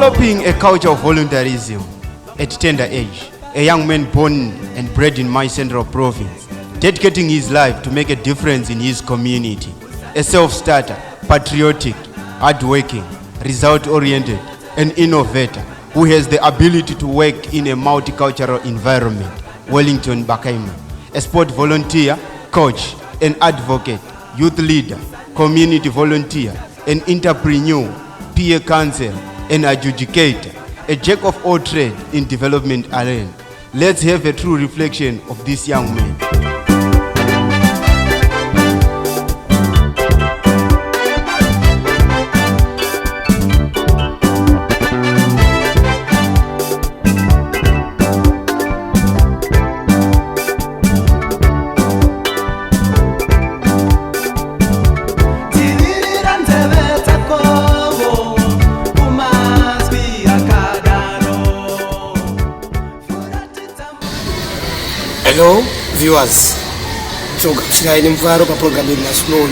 Developing a culture of voluntarism at tender age. A young man born and bred in my central province, dedicating his life to make a difference in his community. A self-starter, patriotic, hardworking, result-oriented, and innovator who has the ability to work in a multicultural environment. Wellington Bakaimani. A sport volunteer, coach, an advocate, youth leader, community volunteer, an entrepreneur, peer counsel, an adjudicator, a jack of all trades in development arena. Let's have a true reflection of this young man. Hello viewers, tikaine mvaro pa program national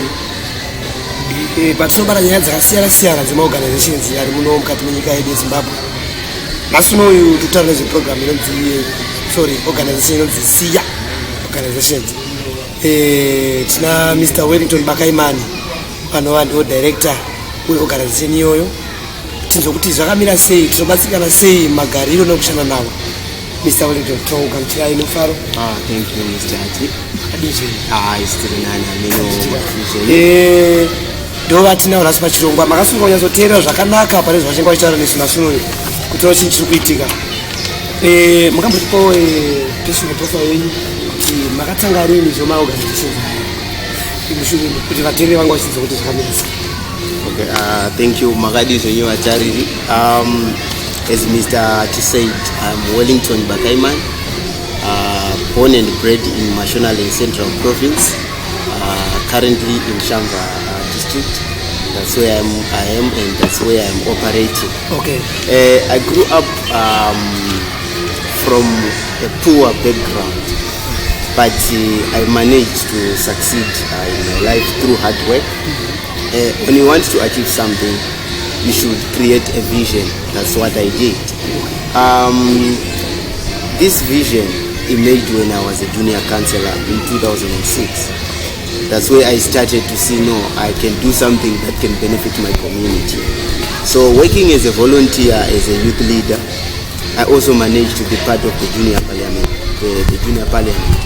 patsobara nyaya dzakasiyana dzema organizations ari muno mukati menyika yedu yeZimbabwe. National uyu tutaura program inonzi organization inonzi SIA organizations. Tina Mr. Wellington Bakaimani panova ndiwo director weorganization iyoyo. Tinzo kuti zvakamira sei, tinobatsirana sei magariro nokushanda nawo. Mr. Wellington, thank you, Mr. Ati. It's still nine. Ndova tina urasi pachirongwa makasunga kunyatsotera zvakanaka pane zvachinga vachitaura nesunasunoi kuti chinhu chiri kuitika. Makambotipawo personal profile yenyu kuti makatanga rini zvemaorganizations mushure kuti vateereri vangu vachidza kuti zvakamira sei. Okay, thank you. Magadi Zonyo Achariri. As Mr. Ati said, I'm Wellington Bakaimani, born and bred in Mashonaland Central Province, currently in Shamba district. That's where I am and that's where I'm operating. Okay. I grew up from a poor background, but I managed to succeed in my life through hard work. When you want to achieve something, you should create a vision. That's what I did. This vision emerged when I was a junior counselor in 2006. That's where I started to see, no, I can do something that can benefit my community. So working as a volunteer, as a youth leader, I also managed to be part of the junior parliament, the junior parliament.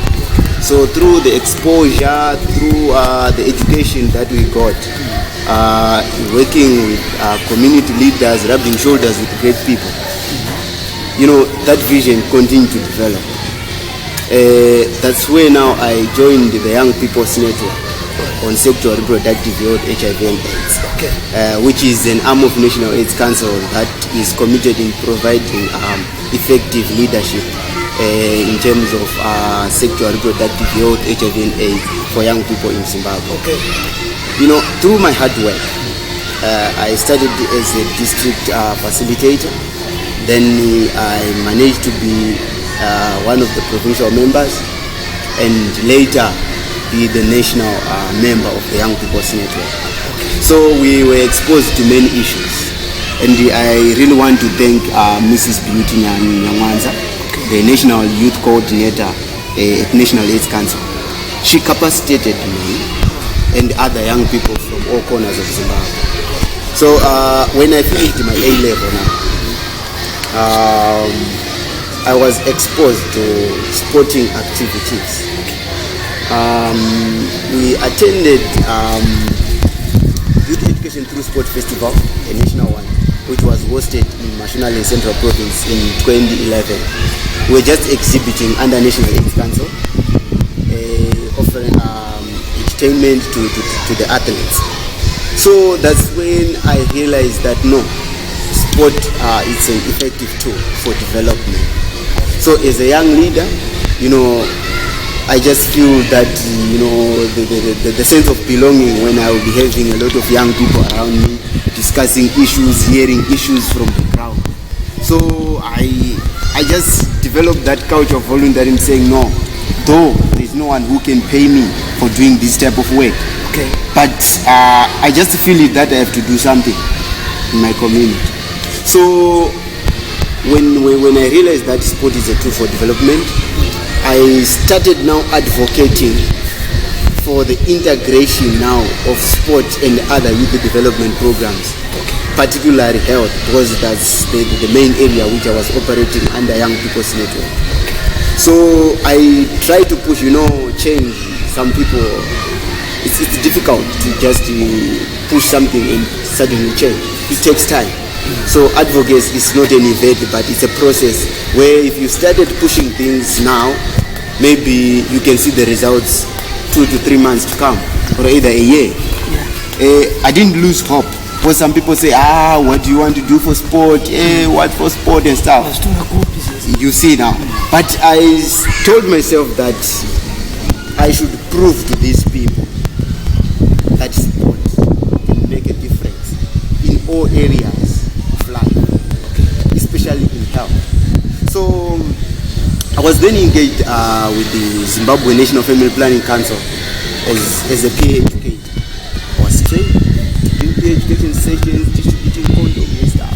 So through the exposure, through the education that we got, working with community leaders, rubbing shoulders with great people, that vision continued to develop. That's where now I joined the Young People's Network on Sexual Reproductive Health, HIV and AIDS, which is an arm of National AIDS Council that is committed in providing effective leadership in terms of sexual reproductive health, HIV and AIDS for young people in Zimbabwe. Through my hard work, I started as a district facilitator. Then I managed to be one of the provincial members and later be the national member of the Young People's Network. So we were exposed to many issues. And I really want to thank Mrs. Beauty Nyangwanza, the National Youth Coordinator at National AIDS Council. She capacitated me and other young people from all corners of Zimbabwe. So when I finished my A-level now, I was exposed to sporting activities. We attended Youth Education Through Sport Festival, a national one, which was hosted in Mashonaland Central Province in 2011. We were just exhibiting under National AIDS Council, offering entertainment to the athletes. So that's when I realized that no, sport is an effective tool for development. So as a young leader, I just feel that the sense of belonging when I will be having a lot of young people around me discussing issues, hearing issues from the ground. So I just developed that culture of volunteering, saying no, though there is no one who can pay me for doing this type of work. But I just feel it that I have to do something in my community. So when I realized that sport is a tool for development, I started now advocating for the integration now of sport and other youth development programs, particularly health, because that's the main area which I was operating under Young People's Network. So I try to push, change. Some people, it's difficult to just push something and suddenly change. It takes time. So advocacy is not an event, but it's a process where if you started pushing things now, maybe you can see the results 2 to 3 months to come, or either a year. I didn't lose hope. Because some people say, what do you want to do for sport? What for sport and stuff? You see now. But I told myself that I should prove to these people that sport can make a difference in all areas of life, especially in health. So I was then engaged with the Zimbabwe National Family Planning Council as a PA educator. I was trained in PA education sessions, distributing condoms and stuff.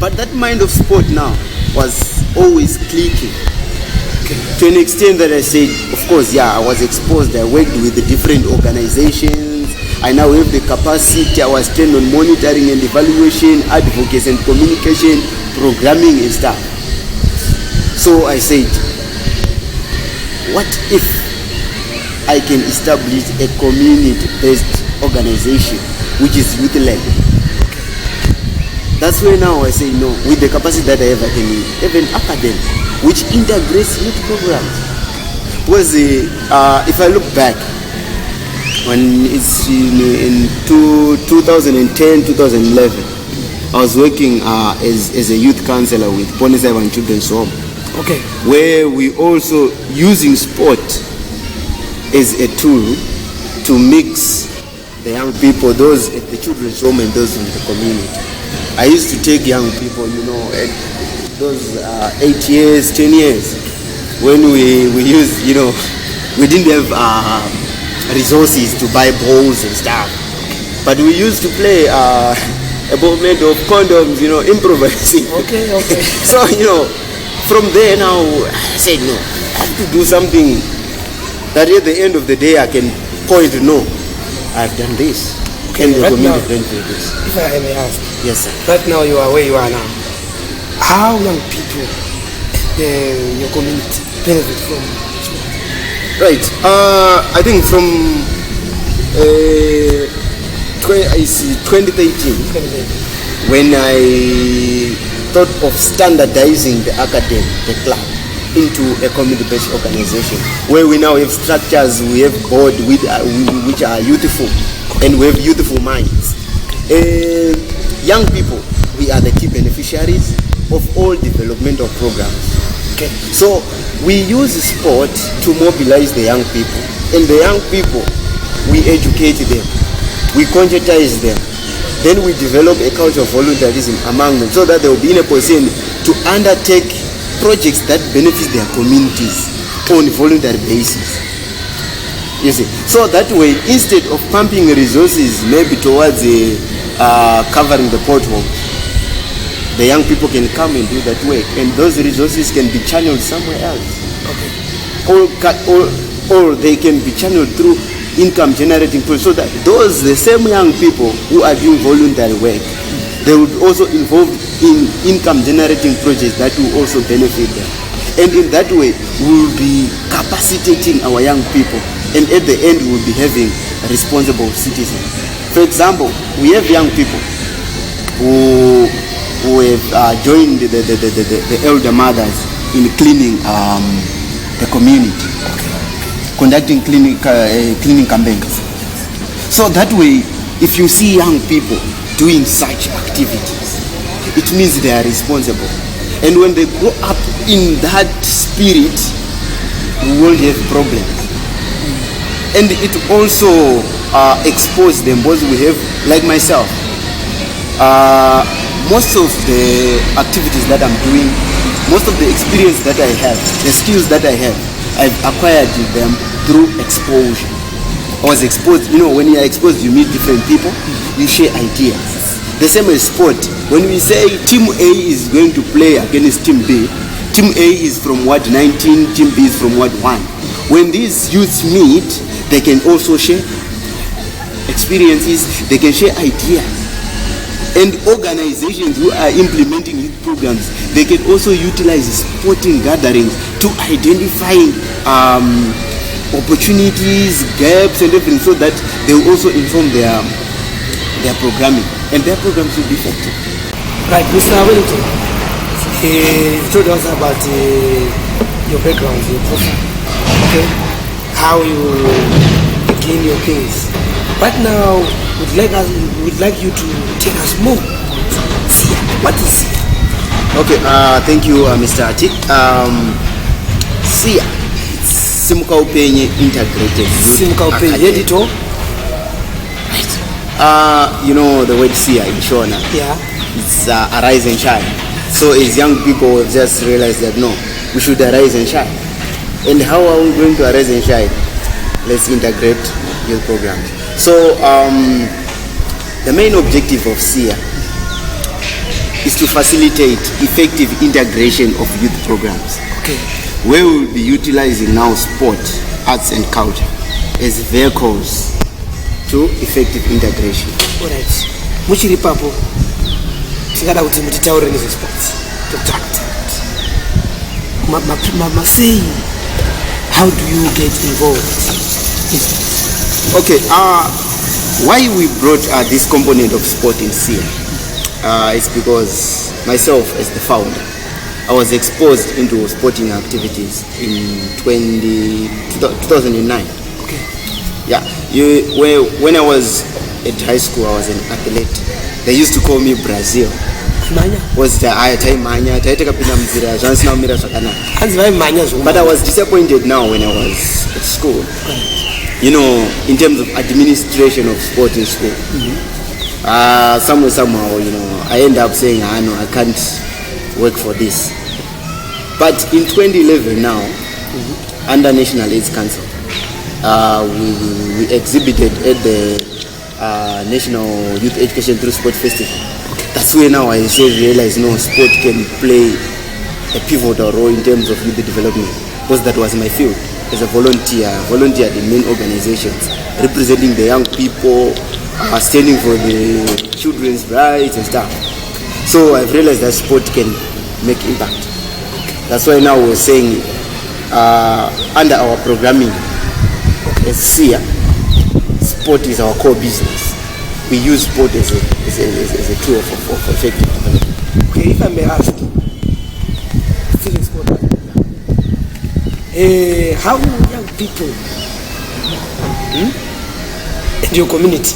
But that mind of sport now was always clicking. To an extent that I said, of course, I was exposed. I worked with the different organizations. I now have the capacity. I was trained on monitoring and evaluation, advocacy and communication, programming and stuff. So I said, what if I can establish a community-based organization which is youth-led? That's where now I say, no, with the capacity that I have, I can have an academy which integrates youth programs. Because if I look back, when it's in 2010, 2011, I was working as a youth counselor with Ponisaivan Children's Home. Okay. Where we also using sport as a tool to mix the young people, those at the children's home and those in the community. I used to take young people, at those 8 years, 10 years, when we used, we didn't have resources to buy balls and stuff, but we used to play a movement of condoms, improvising. Okay. So, from there now, I said, no, I have to do something that at the end of the day I can point to, no, I've done this. Okay, and the right community now, benefit this. If I may ask, Yes, sir. right now you are where you are now. How young people in your community benefit from sport? Right. I think from 2013, when I thought of standardizing the academy, the club, into a community-based organization, where we now have structures, we have board which are youthful, and we have youthful minds. Young people, we are the key beneficiaries of all developmental programs. Okay. So we use sport to mobilize the young people, and the young people, we educate them, we conscientize them, then we develop a culture of volunteerism among them, so that they will be in a position to undertake projects that benefit their communities on a voluntary basis. You see, so that way, instead of pumping resources maybe towards covering the potholes, the young people can come and do that work, and those resources can be channeled somewhere else. Okay. Or they can be channeled through income generating projects, so that the same young people who are doing voluntary work, they would also involve in income generating projects that will also benefit them. And in that way, we will be capacitating our young people, and at the end, we will be having responsible citizens. For example, we have young people who have joined the elder mothers in cleaning the community, conducting cleaning campaigns. So that way, if you see young people doing such activities, it means they are responsible. And when they grow up in that spirit, we won't have problems. And it also exposes them, because we have, like myself, most of the activities that I'm doing, most of the experience that I have, the skills that I have, I've acquired them through exposure. I was exposed, when you are exposed, you meet different people, you share ideas. The same as sport. When we say team A is going to play against team B, team A is from ward 19, team B is from ward 1. When these youths meet, they can also share experiences, they can share ideas. And organizations who are implementing youth programs, they can also utilize sporting gatherings to identify opportunities, gaps, and everything, so that they will also inform their programming, and their programs will be effective. Right, Mr. Wellington, you told us about your background, your profile, okay? How you begin your things. But now, we'd like you to tell us more. SIA, what is SIA? Okay, thank you, Mr. Atik. SIA, Simuka Upenye Integrated. Simuka Upenye, editor. You know the word SIA in Shona. Yeah. It's arise and shine. So as young people we've just realized that no, we should arise and shine. And how are we going to arise and shine? Let's integrate youth programs. So the main objective of SIA is to facilitate effective integration of youth programs. Okay. Where we will be utilizing now sport, arts and culture as vehicles to effective integration. Alright. Muchiri papo. Tingada kuti mutitaure nezve sports. Say, how do you get involved in sports? Okay. Why we brought this component of sport in SIA? It's because myself as the founder, I was exposed into sporting activities in 2009. Okay. Yeah, when I was at high school, I was an athlete. They used to call me Brazil. Manya. But I was disappointed now when I was at school. You know, in terms of administration of sport in school. Somehow, you know, I end up saying, no, I can't work for this. But in 2011 now, under National AIDS Council, we exhibited at the National Youth Education Through Sport Festival. That's where now I realized no, sport can play a pivotal role in terms of youth development, because that was my field as a volunteer in main organizations representing the young people, standing for the children's rights and stuff. So I've realized that sport can make impact. That's why now we're saying under our programming as SIA, sport is our core business. We use sport as a tool for effective development. Okay, if I may ask, still in sport, how young people in your community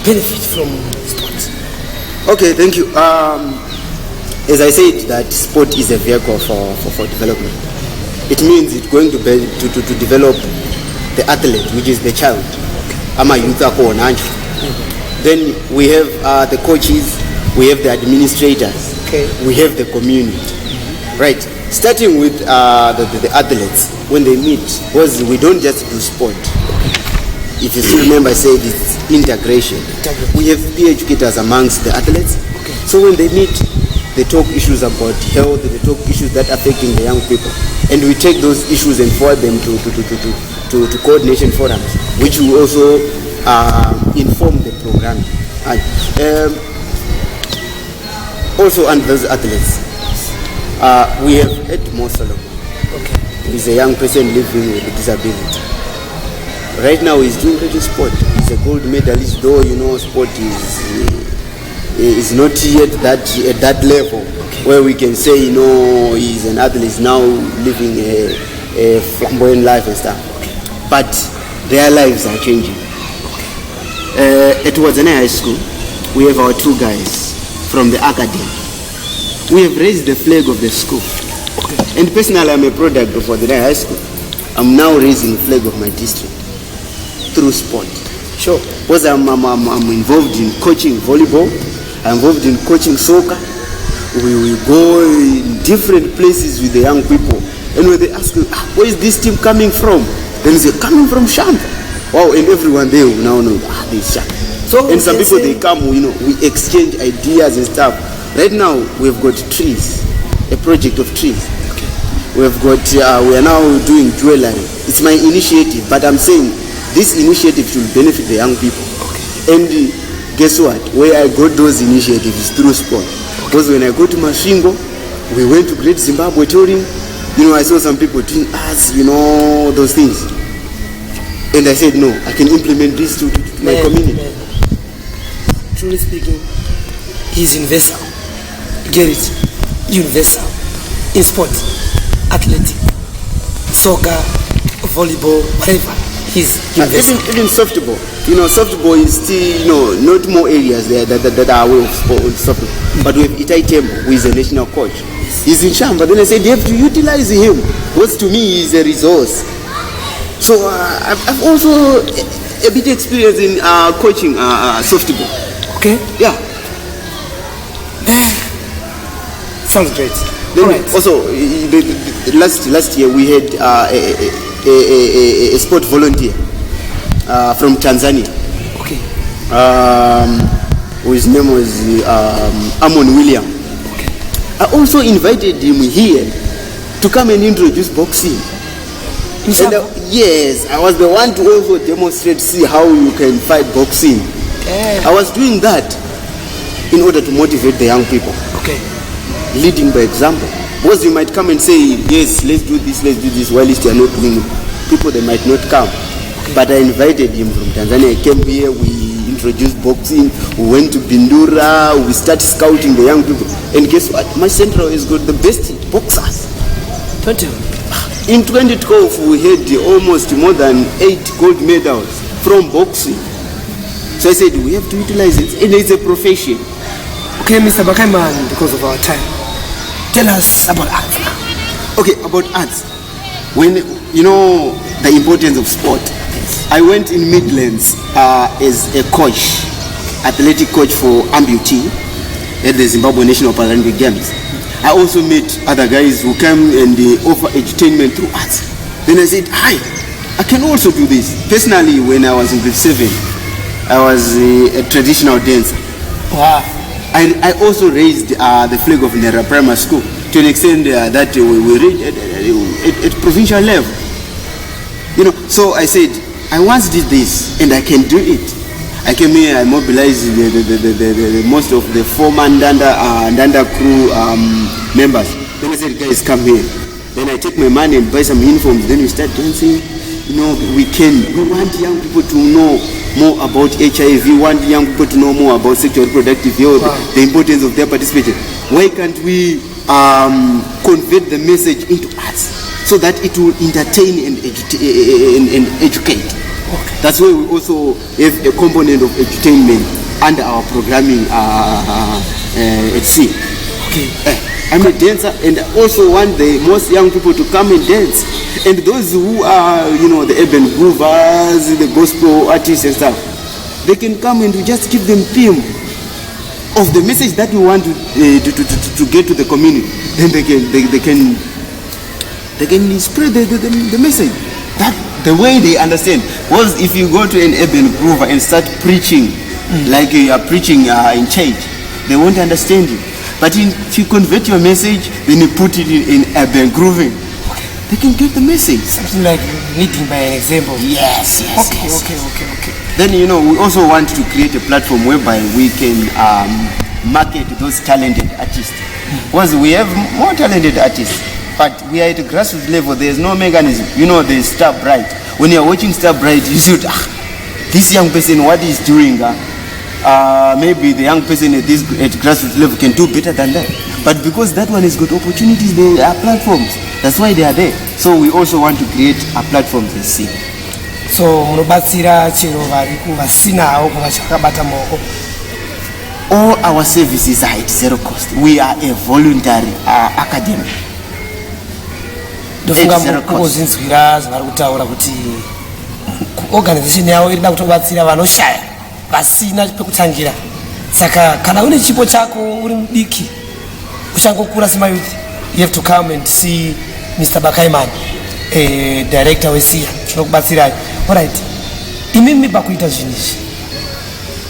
benefit from sports? Okay, thank you. As I said, that sport is a vehicle for development. It means it's going to develop the athlete, which is the child. I'm a youth. Then we have the coaches, we have the administrators, okay, we have the community, right? Starting with the athletes, when they meet, because we don't just do sport. If you still remember, I said it's integration. We have peer educators amongst the athletes. Okay. So when they meet, they talk issues about health, they talk issues that are affecting the young people. And we take those issues and forward them to coordination forums, which will also inform the program. And also under those athletes, we have Ed Mosolo. Okay. He's a young person living with a disability. Right now he's doing really sport. He's a gold medalist, though you know sport is not yet at that level where we can say, you know, he's an athlete now living a flamboyant life and stuff. But their lives are changing. At Wazane High School, we have our two guys from the academy. We have raised the flag of the school. And personally, I'm a product of Wazane High School. I'm now raising the flag of my district through sport. Sure. Because I'm involved in coaching volleyball, I'm involved in coaching soccer. We go in different places with the young people. And when they ask, where is this team coming from? Then they say, coming from Shamba. Wow, and everyone there will now know, this is Shamba. So and some we can people say- they come, you know, we exchange ideas and stuff. Right now we've got trees, a project of trees. We've got we are now doing jewelry. It's my initiative, but I'm saying this initiative should benefit the young people. And guess what? Where I got those initiatives is through sport. Because when I go to Mashingo, we went to Great Zimbabwe touring. You know, I saw some people doing arts, you know, those things. And I said, no, I can implement this to my community. Truly speaking, he's universal. Get it? Universal. In sport, athletic, soccer, volleyball, whatever. He's universal. Even softball. You know, softball is still, you know, not more areas there that are aware of softball. But we have Itai Tembo, who is a national coach. He's in Sham, but then I said, you have to utilize him. Because to me, he's a resource. So I've also a bit experience in coaching softball. Okay? Yeah. Sounds great. Then All right. also, last year we had a sport volunteer from Tanzania. Okay. His name was Amon William. Okay. I also invited him here to come and introduce boxing. And, yes, I was the one to also demonstrate, see how you can fight boxing. Yeah. I was doing that in order to motivate the young people, Okay. leading by example. Because you might come and say, yes, let's do this, while you are not doing it. People, they might not come. Okay. But I invited him from Tanzania. He came here, we introduced boxing, we went to Bindura, we started scouting the young people. And guess what? My central has got the best boxers. 20. In 2012, we had almost more than 8 gold medals from boxing. So I said, we have to utilize it. And it's a profession. Okay, Mr. Bakaimani, because of our time, tell us about art now. Okay, about arts. When, you know, the importance of sport. I went in Midlands as a coach, athletic coach for amputee at the Zimbabwe National Paralympic Games. I also met other guys who came and offer entertainment through arts. Then I said, hi, I can also do this. Personally, when I was in grade 7, I was a traditional dancer. Wow. I also raised the flag of Nera Primary School to an extent that we reached at provincial level. You know, so I said, I once did this and I can do it. I came here, I mobilized the most of the former Ndanda crew members. Then I said, guys, come here. Then I take my money and buy some uniforms. Then we start dancing. You know, we want young people to know more about HIV. We want young people to know more about sexual reproductive health, the importance of their participation. Why can't we convert the message into arts so that it will entertain and educate? Okay. That's why we also have a component of entertainment under our programming at sea. Okay. I'm a dancer and I also want the most young people to come and dance. And those who are, you know, the urban groovers, the gospel artists and stuff, they can come and we just give them theme of the message that we want to get to the community. Then they can spread the message. That the way they understand. Was if you go to an urban groover and start preaching like you are preaching in church, they won't understand you. But if you convert your message, then you put it in urban grooving, they can get the message. Something like leading by an example. Yes. Okay. Then, you know, we also want to create a platform whereby we can market those talented artists. Because we have more talented artists, but we are at a grassroots level. There's no mechanism. You know, there's Star Bright. When you're watching Star Bright, you see, this young person, what he's doing, maybe the young person at grassroots level can do better than that. But because that one has got opportunities, there are platforms. That's why they are there. So we also want to create a platform to see. So munobatsira chero vari kuvasinawo kuvachakabata maoko. All our services are at zero cost. We are a voluntary academy. Ndofunga mukuzinzwira zvavari kutaura kuti organization yavo irida kutobatsira vanoshaya vasina pekutangira. Saka kana une chipo chako uri mudiki uchangokura semayuthi, you have to come and see Mr. Bakaimani, director weSIA. Tinokubatsirai. Alright. Imimi pakuita zvinhu izvi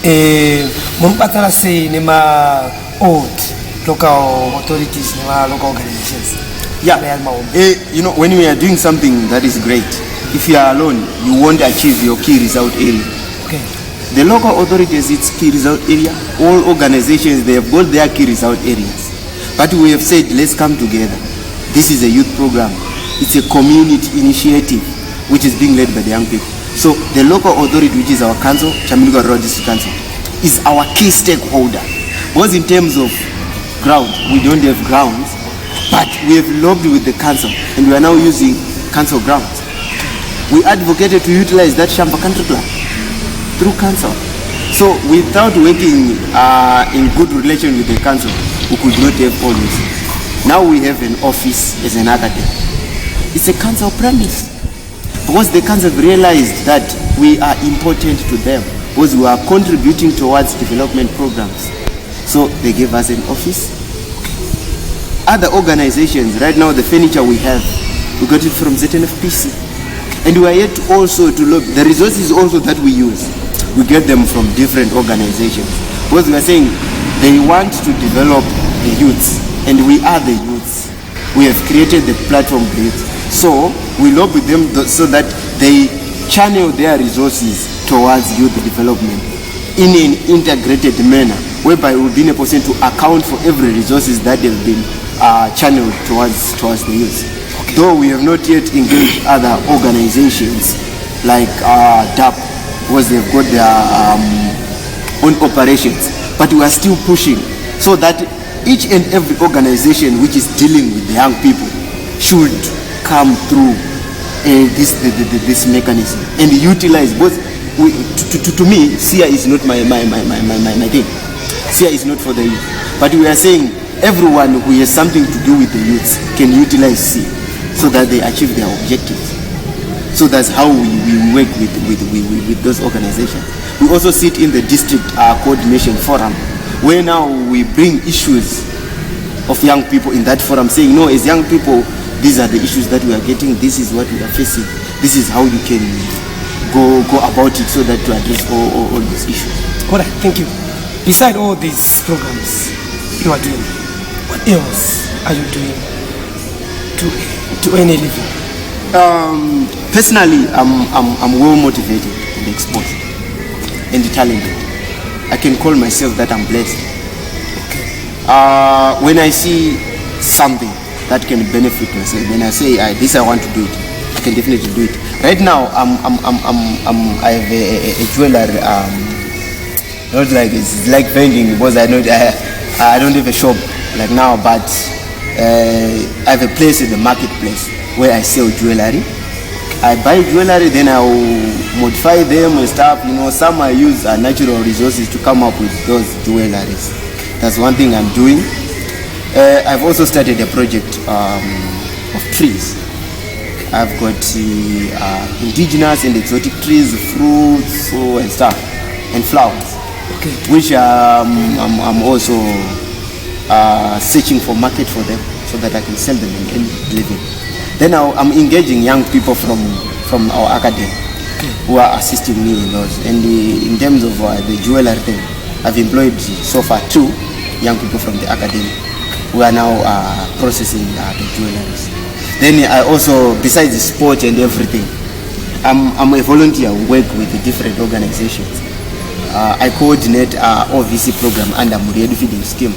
Mumpatana say nema old local authorities, nema local organizations. You know, when we are doing something that is great, if you are alone, you won't achieve your key result area. Okay. The local authorities, it's key result area. All organizations, they have got their key result areas. But we have said, let's come together. This is a youth program. It's a community initiative, which is being led by the young people. So the local authority, which is our council, Chamiluka Rural District Council, is our key stakeholder. Because in terms of ground, we don't have grounds, but we have lobbied with the council, and we are now using council grounds. We advocated to utilize that Shamba Country Club through council. So without working in good relation with the council, we could not have all this. Now we have an office as an academy. It's a council premise. Because the council realized that we are important to them, because we are contributing towards development programs. So they gave us an office. Other organizations, right now the furniture we have, we got it from ZNFPC. And we are yet also to look, the resources also that we use, we get them from different organizations. Because we are saying they want to develop the youths, and we are the youths. We have created the platform for youth. So we lobby them so that they channel their resources towards youth development in an integrated manner, whereby we will be in a position to account for every resources that have been channeled towards the youth. Okay. Though we have not yet engaged other organizations like DAP, because they've got their own operations, but we are still pushing so that each and every organization which is dealing with the young people should come through this mechanism and utilize both. To me, SIA is not my thing. SIA is not for the youth, but we are saying everyone who has something to do with the youths can utilize SIA so that they achieve their objectives. So that's how we work with those organizations. We also sit in the district coordination forum, where now we bring issues of young people in that forum, saying, no, as young people, these are the issues that we are getting, this is what we are facing, this is how you can go about it so that to address all these issues. All right, thank you. Beside all these programs you are doing, what else are you doing to earn a living? Personally, I'm well motivated and exposed and talented. I can call myself that I'm blessed. Okay. When I see something that can benefit myself, then I say, this I want to do it. I can definitely do it. Right now, I have a jeweler. Not like it's like vending, because I don't have a shop like now, but I have a place in the marketplace where I sell jewelry. I buy jewelry, then I will modify them and stuff. You know, some I use natural resources to come up with those jewelries. That's one thing I'm doing. I've also started a project of trees. I've got indigenous and exotic trees, fruits, and stuff, and flowers. Okay. Which I'm also searching for market for them so that I can sell them and live in. Then I'm engaging young people from our academy, okay, who are assisting me in those. And in terms of the jewelry thing, I've employed so far 2 young people from the academy who are now processing the jewelries. Then I also, besides the sport and everything, I'm a volunteer who work with the different organizations. I coordinate our OVC program under Muriedi Feeding Scheme,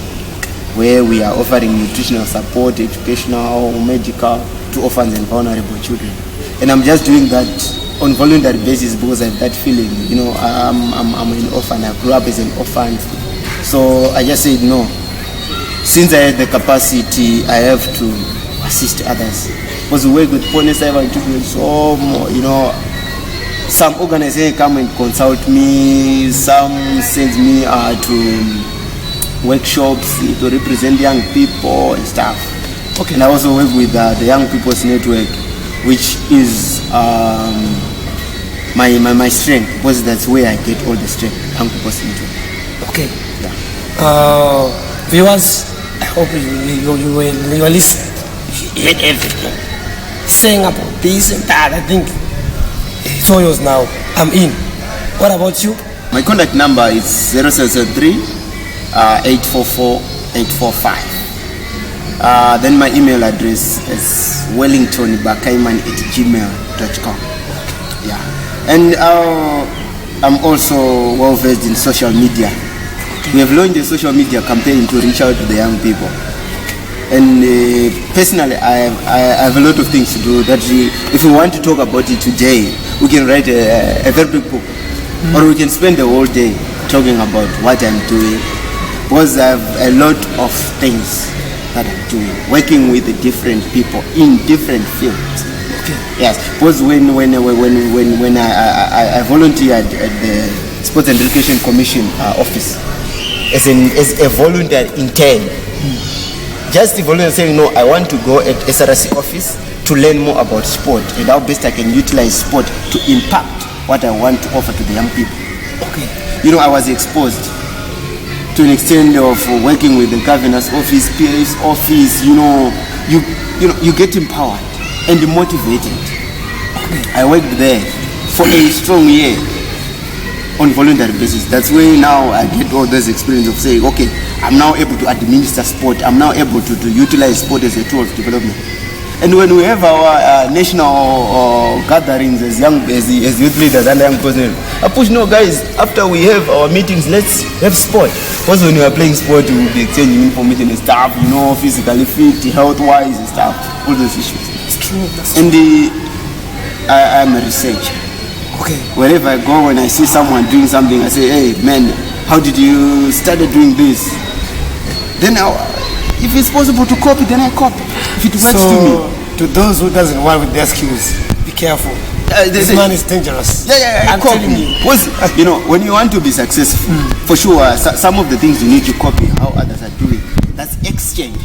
where we are offering nutritional support, educational, medical to orphans and vulnerable children. And I'm just doing that on voluntary basis because I have that feeling, you know, I'm an orphan. I grew up as an orphan. So I just said, no, since I had the capacity, I have to assist others. Because we work with Pony Cyber children, so, you know, some organizations come and consult me, some send me to workshops to represent young people and stuff. Okay. And I also work with the Young People's Network, which is my strength, because that's where I get all the strength, Young People's Network. Okay. Yeah. Viewers, I hope you will listen. You heard everything. Saying about this and that, I think it's all yours now. I'm in. What about you? My contact number is 0703 844 845. Then my email address is wellingtonbakaimani@gmail.com. Yeah, and I'm also well versed in social media. We have launched a social media campaign to reach out to the young people. And personally, I have a lot of things to do. That if we want to talk about it today, we can write a very big book, or we can spend the whole day talking about what I'm doing. Because I have a lot of things that I'm doing, working with the different people in different fields. Okay. Yes, because when I volunteered at the Sports and Education Commission office as a volunteer intern, just the volunteer saying, no, I want to go at SRC office to learn more about sport and how best I can utilize sport to impact what I want to offer to the young people. Okay. You know, I was exposed to an extent of working with the governor's office, PA's office. You get empowered and motivated. Okay. I worked there for a strong year on voluntary basis. That's where now I get all this experience of saying, okay, I'm now able to administer sport. I'm now able to utilize sport as a tool of development. And when we have our national gatherings as youth leaders and young personnel, I push, no guys, after we have our meetings, let's have sport. Because when we are playing sport, we will be exchanging information and stuff, physically fit, health-wise and stuff, all those issues. It's true. That's true. And I'm a researcher. Okay. Wherever I go, when I see someone doing something, I say, hey, man, how did you start doing this? Then if it's possible to copy, then I copy. If it works to me. To those who doesn't want with their skills, be careful. This man is dangerous. Yeah, I'm copy. telling you. When you want to be successful, for sure, some of the things you need to copy how others are doing. That's exchange.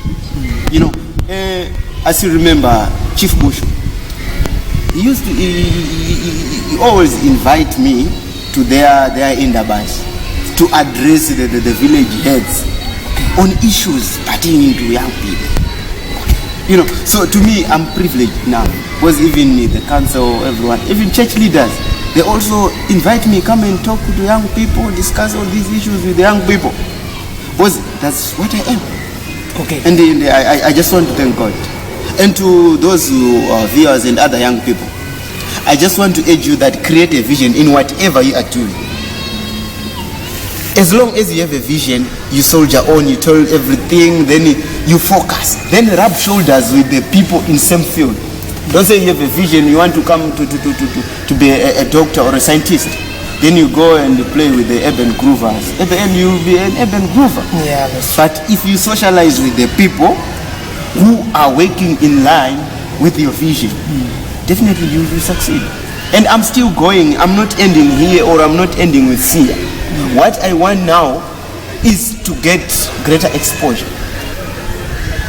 As you remember, Chief Bush, he always invite me to their indabas to address the village heads on issues pertaining to young people. So to me, I'm privileged now, because even the council, everyone, even church leaders, they also invite me, come and talk to the young people, discuss all these issues with the young people, because that's what I am. Okay. And I just want to thank God. And to those viewers and other young people, I just want to urge you that create a vision in whatever you are doing. As long as you have a vision, you soldier on, you tell everything, then you focus. Then rub shoulders with the people in same field. Don't say you have a vision, you want to come to be a doctor or a scientist. Then you go and play with the urban groovers. At the end, you'll be an urban groover. Yeah, but if you socialize with the people who are working in line with your vision, definitely you will succeed. And I'm still going. I'm not ending here, or I'm not ending with Sia. What I want now is to get greater exposure.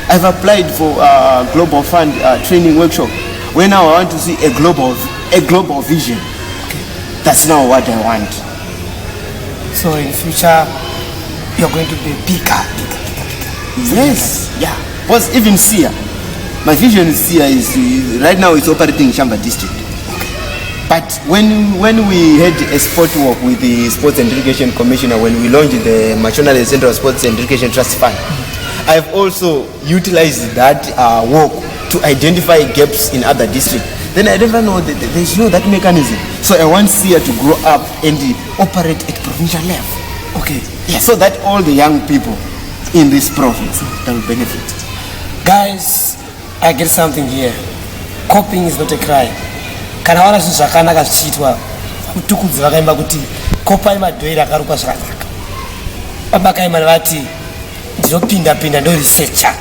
I've applied for a Global Fund training workshop, where now I want to see a global vision. Okay. That's now what I want. So in future, you're going to be bigger. Yes, yeah. Because even Sia, my vision is Sia is right now it's operating in Shamba district. But when we had a sport walk with the Sports and Education Commissioner, when we launched the National Central Sports and Education Trust Fund, I've also utilized that walk to identify gaps in other districts. Then I never know that there's that mechanism. So I want SIA to grow up and operate at provincial level. Okay. Yeah, so that all the young people in this province that will benefit. Guys, I get something here. Copying is not a crime. Kana wana zvinhu zvakanaka zvichiitwa kutukudzi vakaimba kuti kopai madhoiri akarukwa zvakanaka. Bakaimani vati ndinopinda ndo researcher.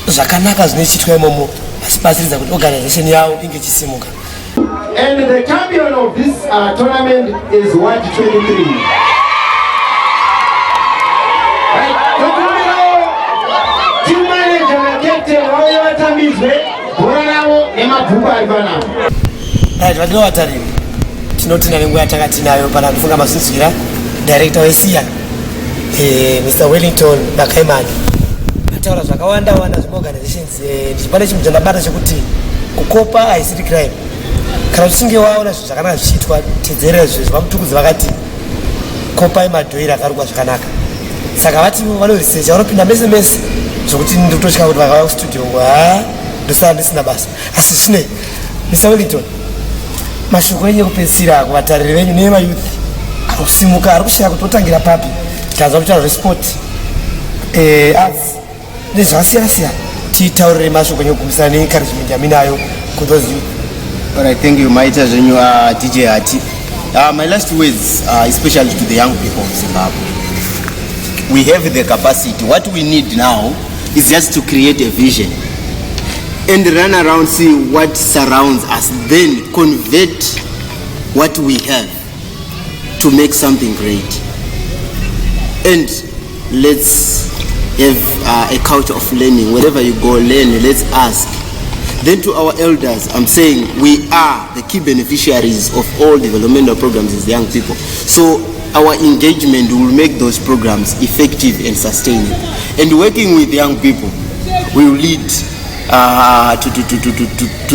Zvakanaka zvinochiitwa imomo asibatsiridza kuti organization yavo inge ichisimuka. And the champion of this tournament is Ward 23. Team manager na captain wao watambizwe bora nao nemabhuku alivana. Right, vadino watariri. Tinoti navenguva yatanga tinayo pana kufunga masinzira director weSIA Mr. Wellington Bakaimani. Ataura zvakawanda zveorganizations ndichipane chinhu chandabata chekuti kukopa haisiri crime. Kana uchinge waona zvinhu zvakanaka zvichiitwa tedzerera zvinhu vamutukudzi vakati kopai madhoiri akarukwa zvakanaka. Saka vati vanoresearcha vanopinda mese mese zvokuti ndotosvika kuti vakauya kustudio ndosara ndisina basa. Asi zvine Mr. Wellington, mashoko enyu ekupedzisira kuvatariri venyu nemayuthi akusimuka ari kushaya kuti otangira papi tanzwa kuti resport nezvakasiyana siyana titaurire mashoko enyu ekugumisana neencouragement yaminayo ku those youth. But I thank you, my DJ Hati. My last words are especially to the young people of Zimbabwe. We have the capacity. What we need now is just to create a vision and run around, see what surrounds us, then convert what we have to make something great. And let's have a culture of learning. Wherever you go, learn, let's ask. Then to our elders, I'm saying we are the key beneficiaries of all developmental programs as young people. So our engagement will make those programs effective and sustainable. And working with young people will lead to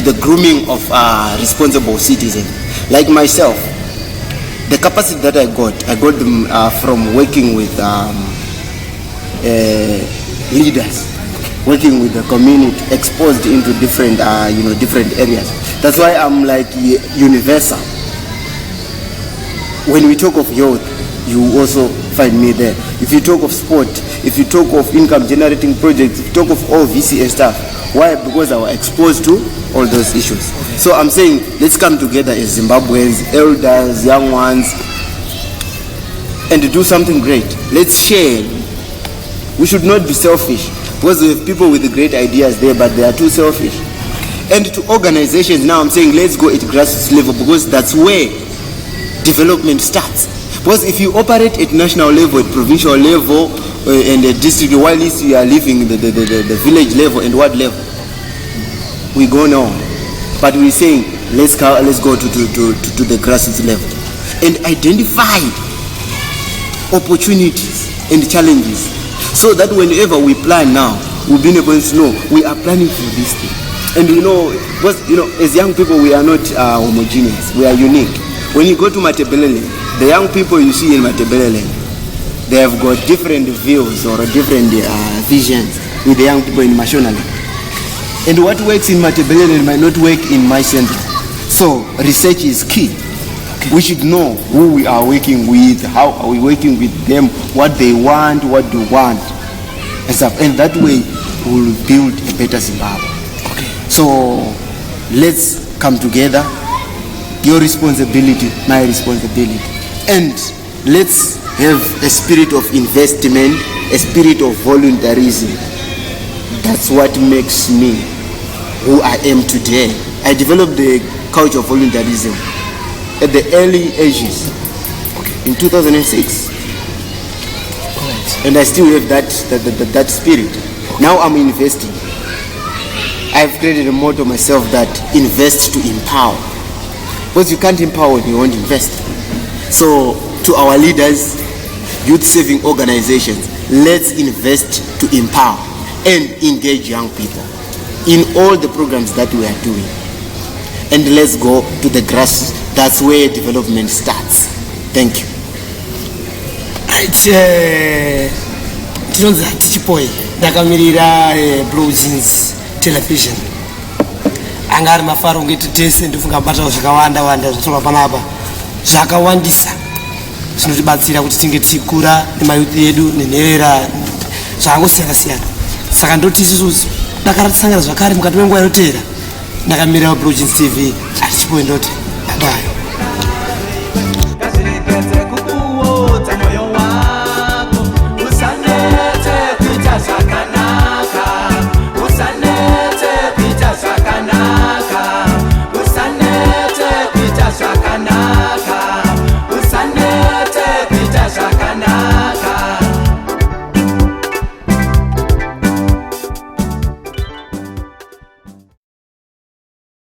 the grooming of responsible citizens. Like myself, the capacity that I got them from working with leaders, working with the community, exposed into different different areas. That's why I'm like universal. When we talk of youth, you also find me there. If you talk of sport, if you talk of income generating projects, if you talk of all VCA stuff, why? Because I was exposed to all those issues. So I'm saying, let's come together as Zimbabweans, elders, young ones, and do something great. Let's share. We should not be selfish, because we have people with great ideas there, but they are too selfish. And to organizations, now I'm saying let's go at grassroots level, because that's where development starts. Because if you operate at national level, at provincial level, and at district, while you are living the village level and what level, we go now. But we're saying let's go to the grassroots level and identify opportunities and challenges, so that whenever we plan now, we'll be able to know we are planning for this thing. And because as young people, we are not homogeneous, we are unique. When you go to Matebelele, the young people you see in Matebelele, they have got different views or different visions with the young people in Mashonale. And what works in Matebelele might not work in my center. So research is key. Okay. We should know who we are working with, how are we working with them, what they want, what they want, and stuff. And that way we'll build a better Zimbabwe. Okay. So let's come together. Your responsibility, my responsibility. And let's have a spirit of investment, a spirit of voluntarism. That's what makes me who I am today. I developed the culture of voluntarism at the early ages, in 2006. Right. And I still have that spirit. Now I'm investing. I've created a motto myself that invest to empower. Because you can't empower if you won't invest. So to our leaders, youth saving organizations, let's invest to empower and engage young people in all the programs that we are doing. And let's go to the grassroots. That's where development starts. Thank you. Tinonzi hatichipoi ndakamirira Blue Jeans television. Anga ari mafaro ngeti tese ndifunga batawo zvakawanda wanda zvatsoma panapa zvakawandisa zvinotibatsira kuti tinge tikura nemayuthi edu nenherera zvangosiyana siyana. Saka ndoti isusu dakara tisangana zvakare mukati menguva yoteera ndakamirira Blue Jeans TV hatichipoi ndoti bye.